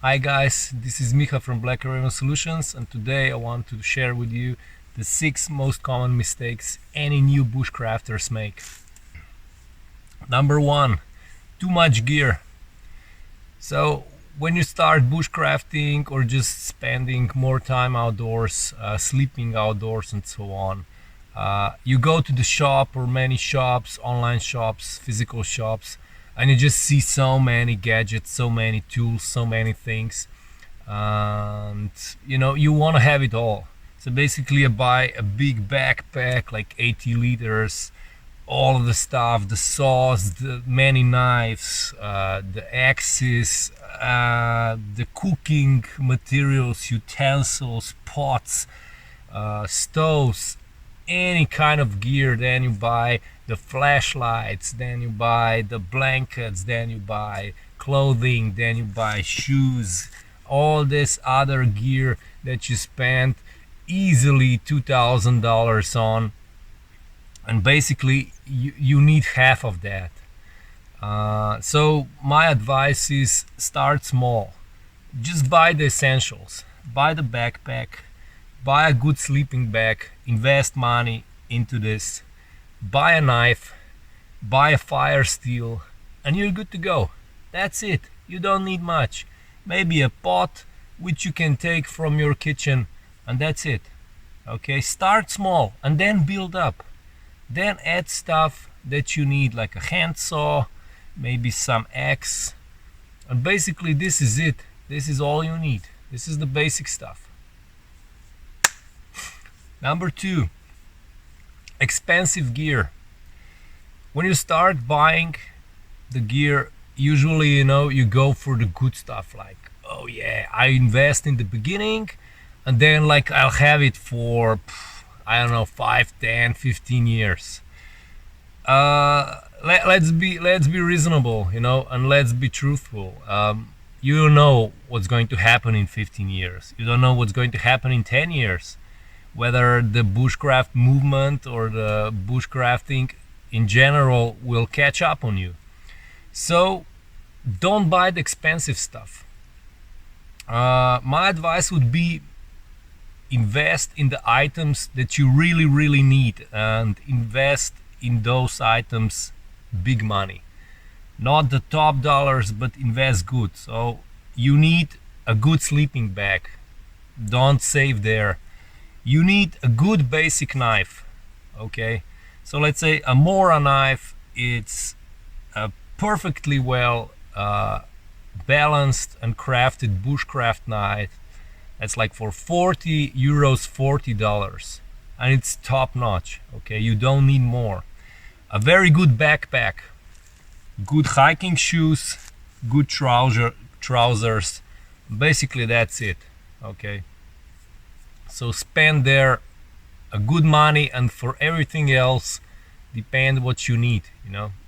Hi guys, this is Micha from Black Raven Solutions, and today I want to share with you the 6 most common mistakes any new bushcrafters make. Number 1, too much gear. So when you start bushcrafting or just spending more time outdoors, sleeping outdoors and so on, you go to the shop or many shops, online shops, physical shops, and you just see so many gadgets, so many tools, so many things, and you want to have it all. So basically you buy a big backpack like 80 liters, all of the stuff, the saws, the many knives, the axes, the cooking materials, utensils, pots, stoves, any kind of gear. Then you buy the flashlights, then you buy the blankets, then you buy clothing, then you buy shoes, all this other gear that you spend easily $2,000 on, and basically you need half of that. So my advice is start small. Just buy the essentials, buy the backpack, buy a good sleeping bag, invest money into this, buy a knife, buy a fire steel, and you're good to go. That's it. You don't need much. Maybe a pot which you can take from your kitchen, and that's it. Okay, start small and then build up. Then add stuff that you need, like a handsaw, maybe some axe, and basically this is it. This is all you need. This is the basic stuff. Number 2, expensive gear. When you start buying the gear, usually you go for the good stuff, like, oh yeah, I invest in the beginning and then like I'll have it for I don't know, 5, 10, 15 years. Let's be reasonable, and let's be truthful. You don't know what's going to happen in 15 years. You don't know what's going to happen in 10 years. Whether the bushcraft movement or the bushcrafting in general will catch up on you. So don't buy the expensive stuff. My advice would be invest in the items that you really need, and invest in those items big money. Not the top dollars, but invest good. So you need a good sleeping bag. Don't save there. You need a good basic knife. Okay, so let's say a Mora knife. It's a perfectly well balanced and crafted bushcraft knife. It's like for 40 euros, $40, and it's top notch. Okay, you don't need more. A very good backpack, good hiking shoes, good trousers. Basically that's it. Okay, so spend there a good money, and for everything else depend what you need.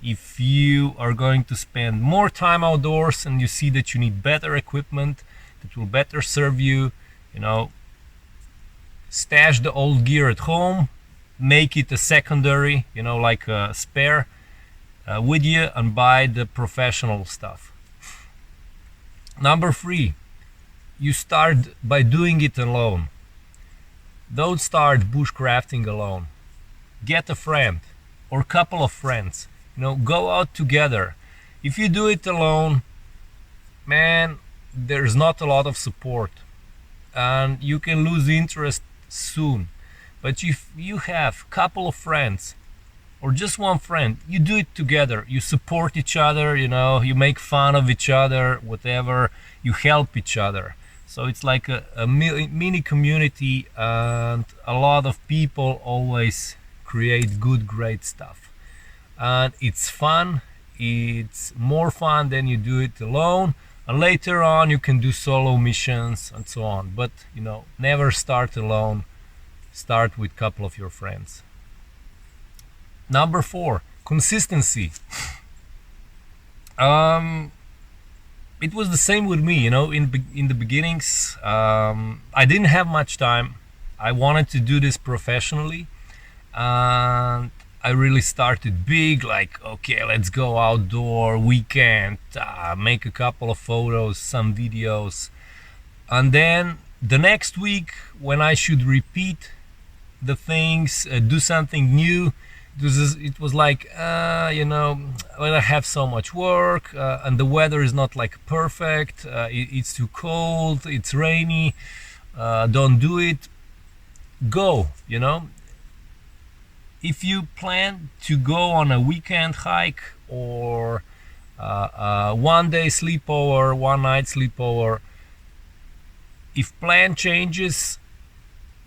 If you are going to spend more time outdoors and you see that you need better equipment that will better serve you, stash the old gear at home, make it a secondary, like a spare with you, and buy the professional stuff. Number 3, you start by doing it alone. Don't start bushcrafting alone. Get a friend or a couple of friends. Go out together. If you do it alone, man, there's not a lot of support, and you can lose interest soon. But if you have a couple of friends or just one friend, you do it together. You support each other, you make fun of each other, whatever, you help each other. So it's like a mini community, and a lot of people always create good, great stuff. And it's fun. It's more fun than you do it alone. And later on you can do solo missions and so on. But never start alone. Start with a couple of your friends. Number 4, consistency. It was the same with me, in the beginnings. I didn't have much time. I wanted to do this professionally, and I really started big, like, okay, let's go outdoor weekend, make a couple of photos, some videos. And then the next week, when I should repeat the things, do something new, it was like, well, I have so much work, and the weather is not like perfect, it's too cold, it's rainy, don't do it. Go, if you plan to go on a weekend hike or one day sleepover, one night sleepover, if plan changes,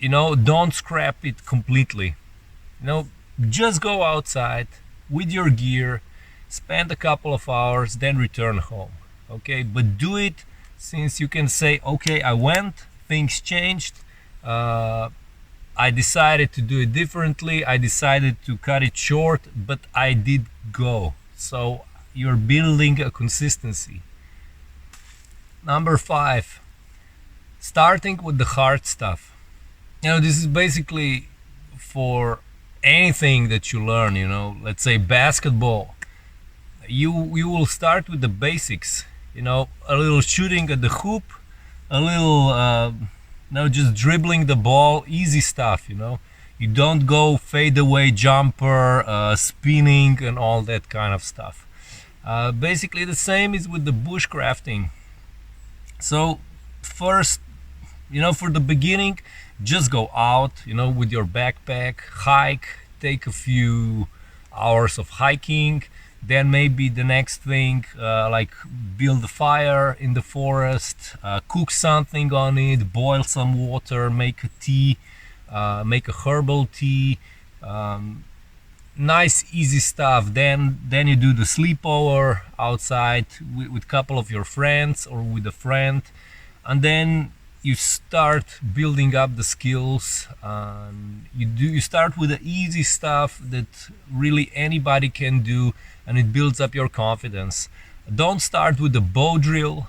don't scrap it completely. Just go outside with your gear, spend a couple of hours, then return home. Okay, but do it since you can say, okay, I went, things changed, I decided to do it differently, I decided to cut it short, but I did go. So you're building a consistency. Number 5, starting with the hard stuff. This is basically for anything that you learn, let's say basketball. You will start with the basics, a little shooting at the hoop, a little just dribbling the ball, easy stuff, You don't go fade away jumper, spinning and all that kind of stuff. Basically the same is with the bushcrafting. So first, for the beginning, just go out, with your backpack, hike, take a few hours of hiking. Then maybe the next thing, like build a fire in the forest, cook something on it, boil some water, make a tea, make a herbal tea, nice easy stuff. Then you do the sleepover outside with a couple of your friends or with a friend, and then you start building up the skills. You start with the easy stuff that really anybody can do, and it builds up your confidence. Don't start with the bow drill.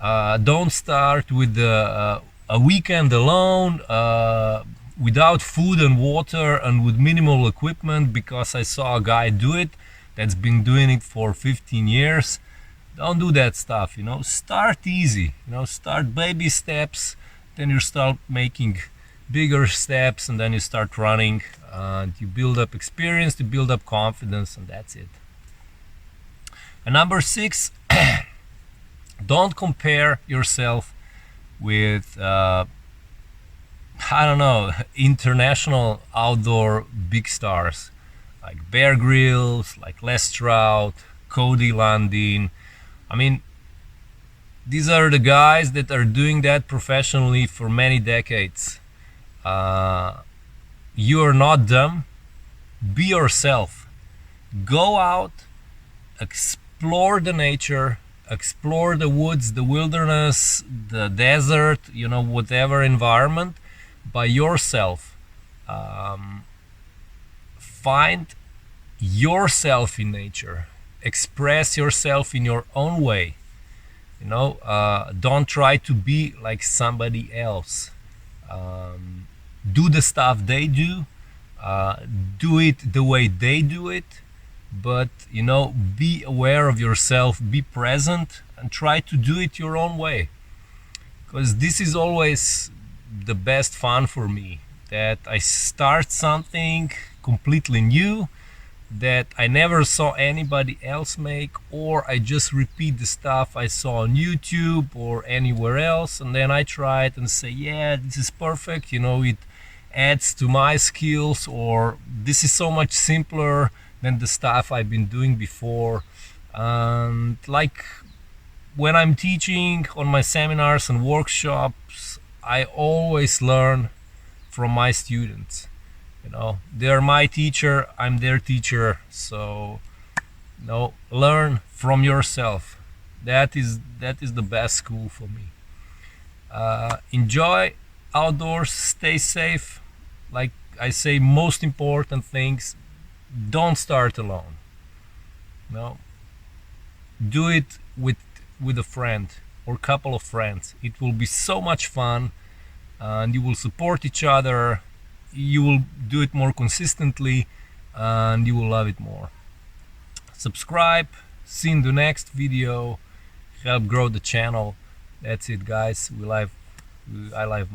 Don't start with a weekend alone, without food and water and with minimal equipment, because I saw a guy do it that's been doing it for 15 years. Don't do that stuff, start easy, start baby steps, then you start making bigger steps, and then you start running, and you build up experience, you build up confidence, and that's it. And number 6, don't compare yourself with international outdoor big stars like Bear Grylls, like Les Trout, Cody Landin. These are the guys that are doing that professionally for many decades. You are not them. Be yourself. Go out, explore the nature, explore the woods, the wilderness, the desert, whatever environment by yourself. Find yourself in nature. Express yourself in your own way. Don't try to be like somebody else. Do the stuff they do. Do it the way they do it. But be aware of yourself, be present, and try to do it your own way. Because this is always the best fun for me, that I start something completely new that I never saw anybody else make, or I just repeat the stuff I saw on YouTube or anywhere else, and then I try it and say, yeah, this is perfect, it adds to my skills, or this is so much simpler than the stuff I've been doing before. And like when I'm teaching on my seminars and workshops, I always learn from my students. They're my teacher, I'm their teacher. So learn from yourself. That is the best school for me. Enjoy outdoors, stay safe. Like I say, most important things, don't start alone. Do it with a friend or a couple of friends. It will be so much fun, and you will support each other. You will do it more consistently, and you will love it more. Subscribe, see in the next video, help grow the channel. That's it, guys. I love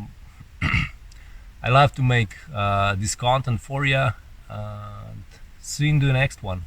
I love to make this content for you, and see you in the next one.